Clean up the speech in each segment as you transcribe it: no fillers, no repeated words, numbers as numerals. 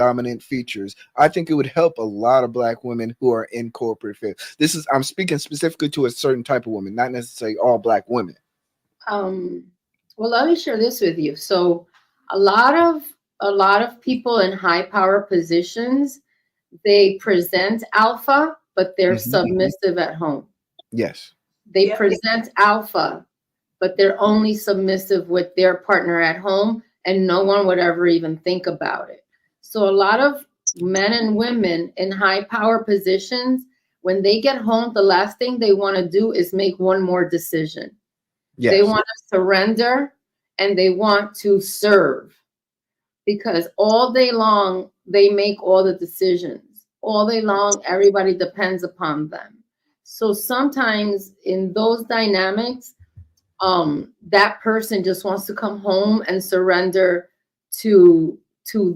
dominant features. I think it would help a lot of Black women who are in corporate field. I'm speaking specifically to a certain type of woman, not necessarily all Black women. Well, let me share this with you. So a lot of people in high power positions, they present alpha, but they're submissive at home. Yes. They present alpha, but they're only submissive with their partner at home, and no one would ever even think about it. So a lot of men and women in high power positions, when they get home, the last thing they want to do is make one more decision. Yes. They want to surrender and they want to serve, because all day long they make all the decisions. All day long, everybody depends upon them. So sometimes in those dynamics, that person just wants to come home and surrender to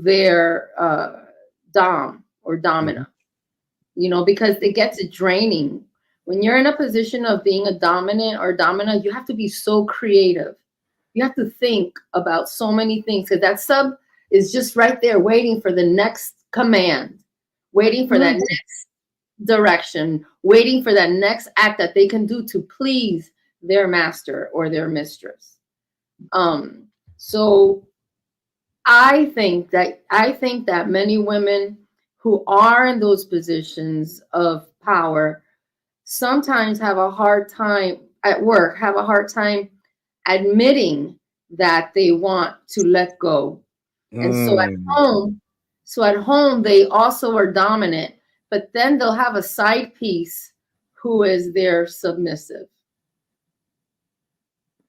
their dom or domina, because it gets draining. When you're in a position of being a dominant or dominant, you have to be so creative. You have to think about so many things, because that sub is just right there waiting for the next command, waiting for that next direction, waiting for that next act that they can do to please their master or their mistress. So I think that many women who are in those positions of power sometimes have a hard time at work, have a hard time admitting that they want to let go. And so at home, they also are dominant, but then they'll have a side piece who is their submissive.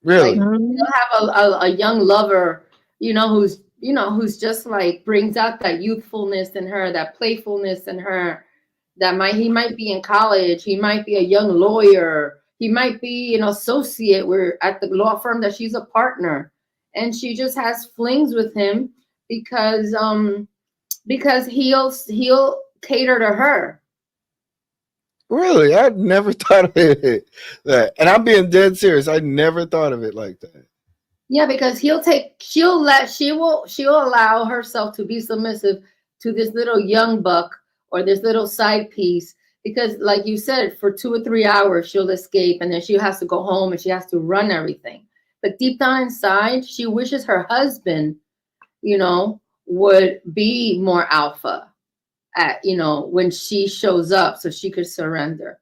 Really? Like, they'll have a young lover, who's just like brings out that youthfulness in her, that playfulness in her. He might be in college, he might be a young lawyer, he might be an associate at the law firm that she's a partner, and she just has flings with him because he'll cater to her. Really? I never thought of it that. And I'm being dead serious. I never thought of it like that. Yeah, because she'll allow herself to be submissive to this little young buck or this little side piece, because like you said, for 2 or 3 hours she'll escape and then she has to go home and she has to run everything. But deep down inside, she wishes her husband, would be more alpha when she shows up, so she could surrender.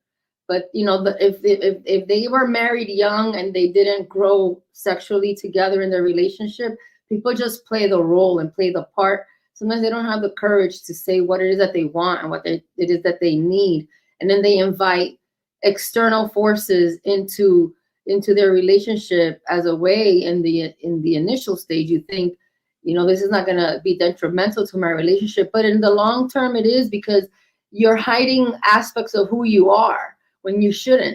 But if they were married young and they didn't grow sexually together in their relationship, people just play the role and play the part. Sometimes they don't have the courage to say what it is that they want and what it is that they need, and then they invite external forces into their relationship as a way in the initial stage. You think, this is not going to be detrimental to my relationship, but in the long term it is, because you're hiding aspects of who you are when you shouldn't.